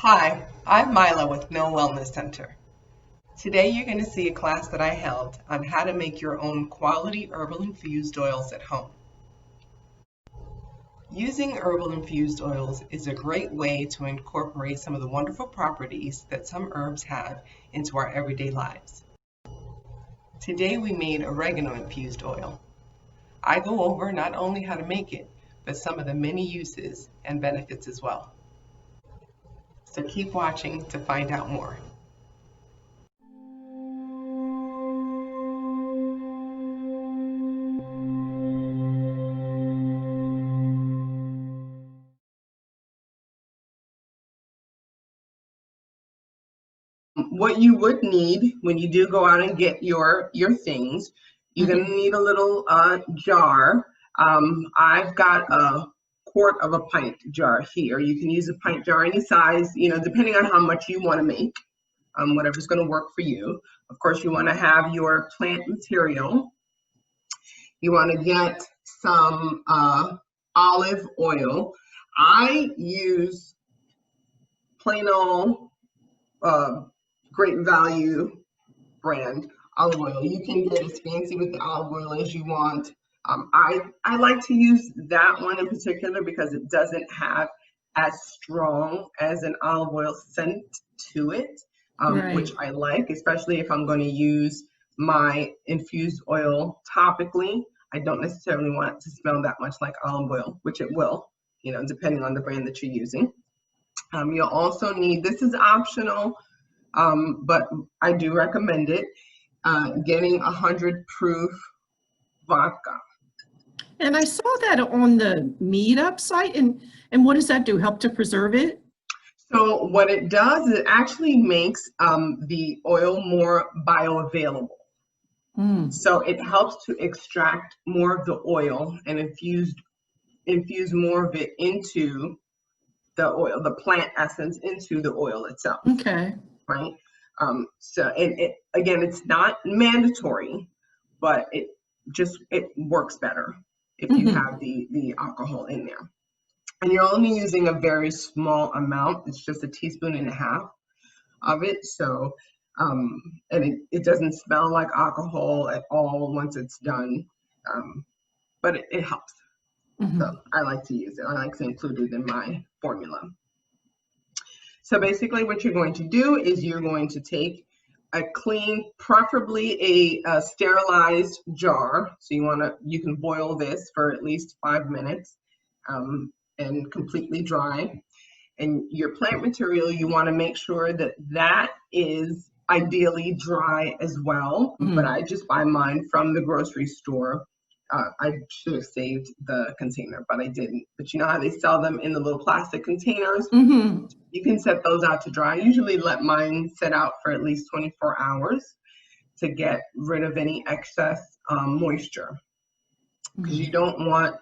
Hi, I'm Mila with Mill Wellness Center. Today you're going to see a class that I held on how to make your own quality herbal infused oils at home. Using herbal infused oils is a great way to incorporate some of the wonderful properties that some herbs have into our everyday lives. Today we made oregano infused oil. I go over not only how to make it, but some of the many uses and benefits as well. So keep watching to find out more. What you would need when you do go out and get your things, you're going to need a little jar. I've got a quart of a pint jar here. You can use a pint jar any size, depending on how much you want to make, whatever's going to work for you. Of course, you want to have your plant material. You want to get some olive oil. I use plain old Great Value brand olive oil. You can get as fancy with the olive oil as you want. I like to use that one in particular because it doesn't have as strong as an olive oil scent to it, Right. which I like, especially if I'm going to use my infused oil topically. I don't necessarily want it to smell that much like olive oil, which it will, depending on the brand that you're using. You'll also need, this is optional, but I do recommend it, getting 100 proof vodka. And I saw that on the Meetup site. And what does that do? Help to preserve it? So what it does is it actually makes the oil more bioavailable. So it helps to extract more of the oil and infuse more of it into the oil, the plant essence into the oil itself. Okay. Right. So it again, it's not mandatory, but it works better if you have the alcohol in there. And you're only using a very small amount. It's just a teaspoon and a half of it. So and it doesn't smell like alcohol at all once it's done. But it helps. So I like to use it. I like to include it in my formula. So basically what you're going to do is you're going to take a clean, preferably a sterilized jar. So you can boil this for at least 5 minutes and completely dry. And your plant material, you want to make sure that that is ideally dry as well. But I just buy mine from the grocery store. I should have saved the container, but I didn't. But you know how they sell them in the little plastic containers? You can set those out to dry. I usually let mine sit out for at least 24 hours to get rid of any excess moisture, because you don't want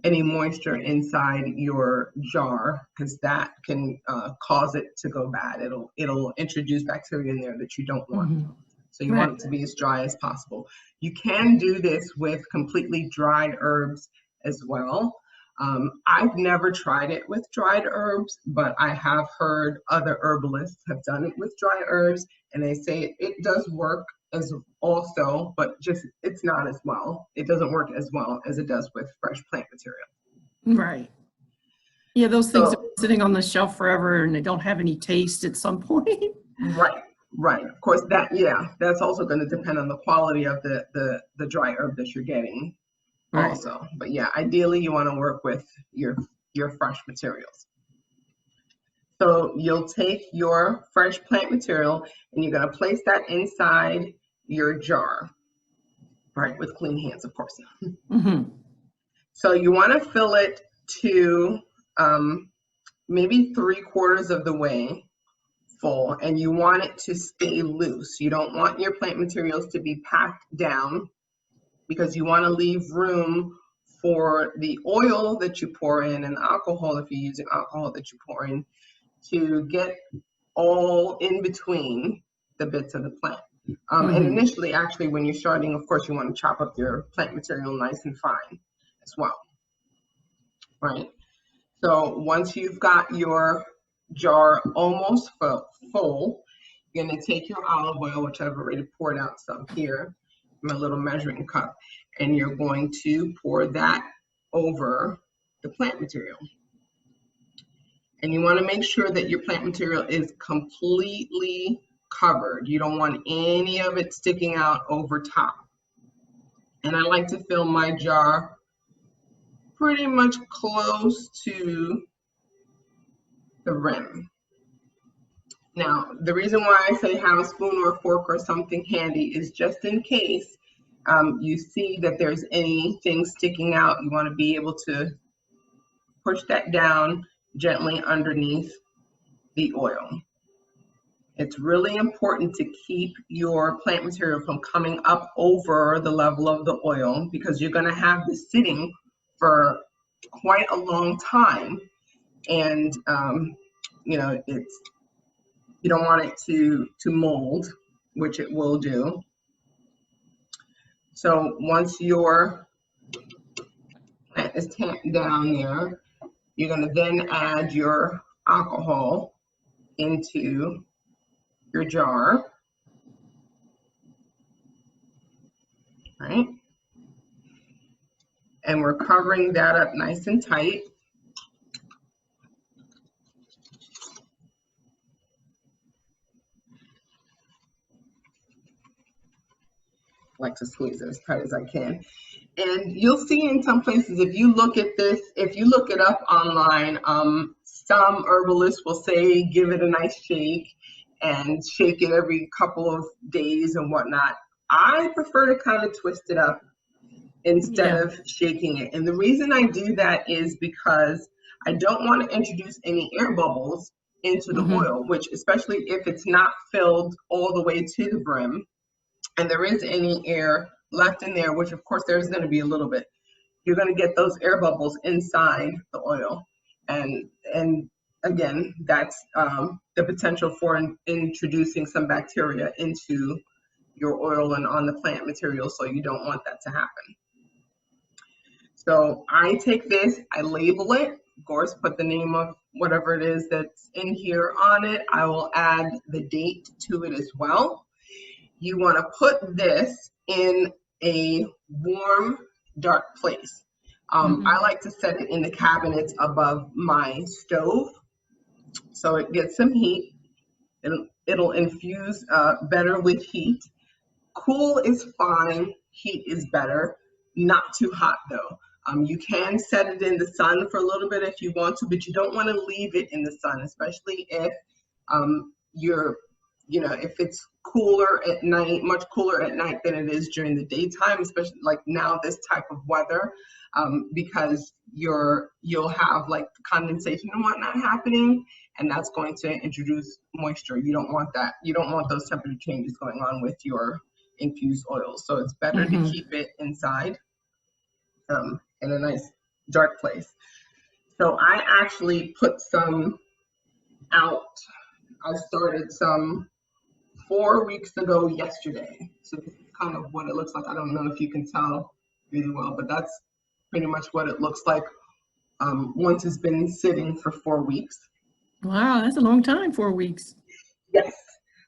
any moisture inside your jar, because that can cause it to go bad. It'll introduce bacteria in there that you don't want. So you want it to be as dry as possible. You can do this with completely dried herbs as well. I've never tried it with dried herbs, but I have heard other herbalists have done it with dry herbs, and they say it does work as also, but just it's not as well. It doesn't work as well as it does with fresh plant material. Right. Yeah, those things are sitting on the shelf forever and they don't have any taste at some point. Right. Of course, that's also going to depend on the quality of the dry herb that you're getting. Also, but ideally you want to work with your fresh materials. So you'll take your fresh plant material and you're going to place that inside your jar, right, with clean hands, of course. So you want to fill it to maybe 3/4 of the way full, and you want it to stay loose. You don't want your plant materials to be packed down, because you want to leave room for the oil that you pour in and alcohol, if you're using alcohol that you pour in, to get all in between the bits of the plant. And initially, actually, when you're starting, of course, you want to chop up your plant material nice and fine as well, right? So once you've got your jar almost full, you're going to take your olive oil, which I've already poured out some here, my little measuring cup, and you're going to pour that over the plant material. And you want to make sure that your plant material is completely covered. You don't want any of it sticking out over top. And I like to fill my jar pretty much close to the rim. Now, the reason why I say have a spoon or a fork or something handy is just in case you see that there's anything sticking out. You want to be able to push that down gently underneath the oil. It's really important to keep your plant material from coming up over the level of the oil, because you're going to have this sitting for quite a long time, and you know, you don't want it to mold, which it will do. So once your plant is tamped down there, you're going to then add your alcohol into your jar, right? And we're covering that up nice and tight. I like to squeeze it as tight as I can. And you'll see in some places, if you look at this, if you look it up online, some herbalists will say give it a nice shake and shake it every couple of days and whatnot. I prefer to kind of twist it up instead of shaking it. And the reason I do that is because I don't want to introduce any air bubbles into the oil, which, especially if it's not filled all the way to the brim and there is any air left in there, which of course there's going to be a little bit, you're going to get those air bubbles inside the oil. And again, that's the potential for introducing some bacteria into your oil and on the plant material, so you don't want that to happen. So I take this, I label it, of course, put the name of whatever it is that's in here on it. I will add the date to it as well. You want to put this in a warm, dark place. I like to set it in the cabinets above my stove so it gets some heat. It'll infuse better with heat. Cool is fine, heat is better, not too hot though. You can set it in the sun for a little bit if you want to, but you don't want to leave it in the sun, especially if if it's cooler at night, much cooler at night than it is during the daytime, especially like now this type of weather, because you'll have like condensation and whatnot happening, and that's going to introduce moisture. You don't want that. You don't want those temperature changes going on with your infused oils. So it's better to keep it inside in a nice dark place. So I actually put some out. I started some 4 weeks ago yesterday. So this is kind of what it looks like. I don't know if you can tell really well, but that's pretty much what it looks like once it's been sitting for 4 weeks. Wow, that's a long time, 4 weeks. Yes.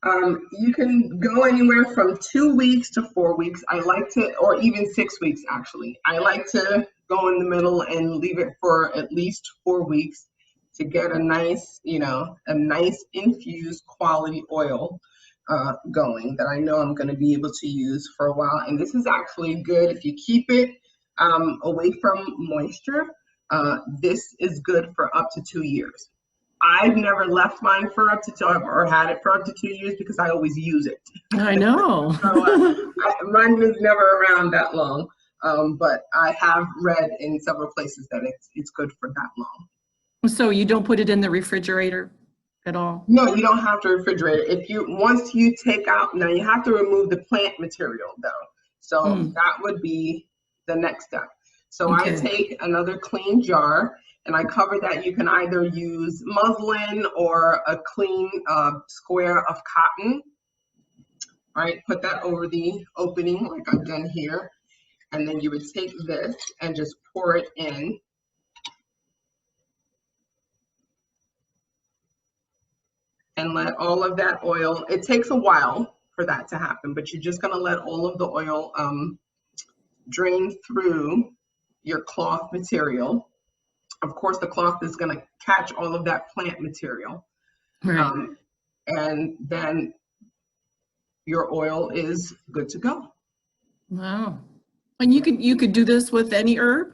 You can go anywhere from 2 weeks to 4 weeks. I like to, or even 6 weeks actually. I like to go in the middle and leave it for at least 4 weeks to get a nice, a nice infused quality oil going that I know I'm going to be able to use for a while. And this is actually good if you keep it away from moisture. This is good for up to 2 years. I've never left mine for up to 2 or had it for up to 2 years because I always use it. I know. So mine was never around that long, but I have read in several places that it's good for that long. So you don't put it in the refrigerator at all? No, you don't have to refrigerate it. Once you take out, now you have to remove the plant material though. So that would be the next step. So I take another clean jar and I cover that. You can either use muslin or a clean square of cotton. All right, put that over the opening like I've done here. And then you would take this and just pour it in. and let all of that oil, it takes a while for that to happen, but you're just going to let all of the oil drain through your cloth material. Of course, the cloth is going to catch all of that plant material. Right. And then your oil is good to go. Wow. And you could do this with any herb?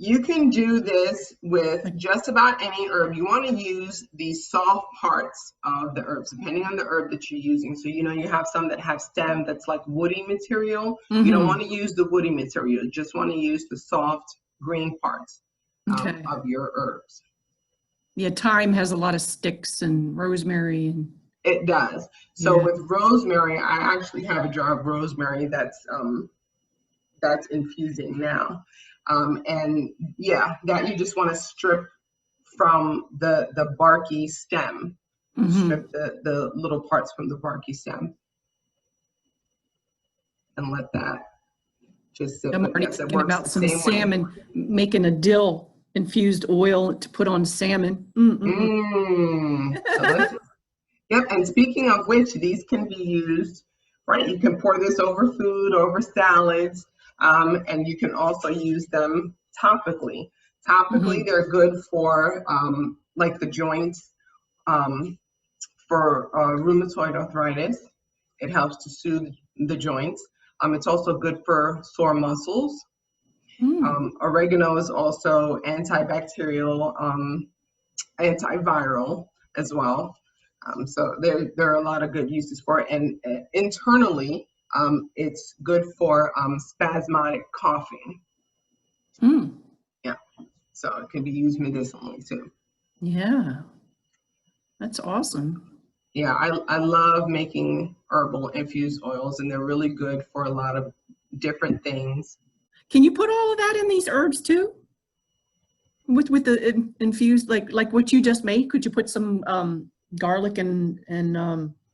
You can do this with just about any herb. You want to use the soft parts of the herbs, depending on the herb that you're using. So, you know, you have some that have stem that's like woody material. You don't want to use the woody material. You just want to use the soft green parts of your herbs. Yeah, thyme has a lot of sticks, and rosemary. And it does. So with rosemary, I actually have a jar of rosemary that's infusing now. And yeah, that you just want to strip from the barky stem, strip the little parts from the barky stem, and let that just sit. I'm But already yes, it thinking works about the some same salmon, way. making a dill infused oil to put on salmon. Delicious. Yep, and speaking of which, these can be used, right? You can pour this over food, over salads, and you can also use them topically. Topically, they're good for like the joints, for rheumatoid arthritis. It helps to soothe the joints. It's also good for sore muscles. Oregano is also antibacterial, antiviral as well. So there are a lot of good uses for it. And internally, it's good for spasmodic coughing. Yeah, so it can be used medicinally too. Yeah, that's awesome. Yeah, I love making herbal infused oils, and they're really good for a lot of different things. Can you put all of that in these herbs too? With the infused, like what you just made? Could you put some garlic and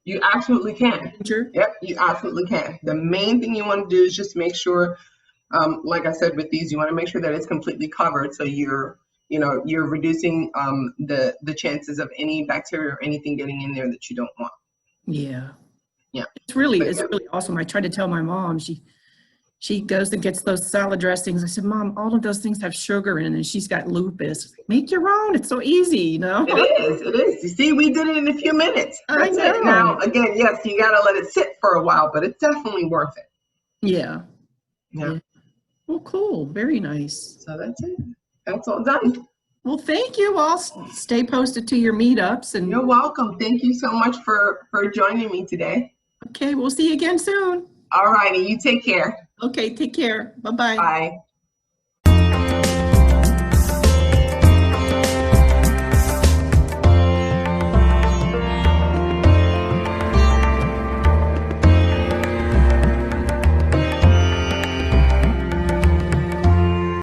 you absolutely can. Ginger? Yep, you absolutely can. The main thing you want to do is just make sure, like I said, with these, you want to make sure that it's completely covered, so you're reducing the chances of any bacteria or anything getting in there that you don't want. Yeah. Yeah. It's really awesome. I tried to tell my mom, she goes and gets those salad dressings. I said, Mom, all of those things have sugar in it, and she's got lupus. Make your own. It's so easy, you know? It is. You see, we did it in a few minutes. That's I know. it. Now, again, yes, you got to let it sit for a while, but it's definitely worth it. Yeah. Yeah. Well, cool. Very nice. So that's it. That's all done. Well, thank you. I'll stay posted to your meetups. And you're welcome. Thank you so much for joining me today. Okay, we'll see you again soon. All righty. You take care. Okay, take care. Bye-bye. Bye.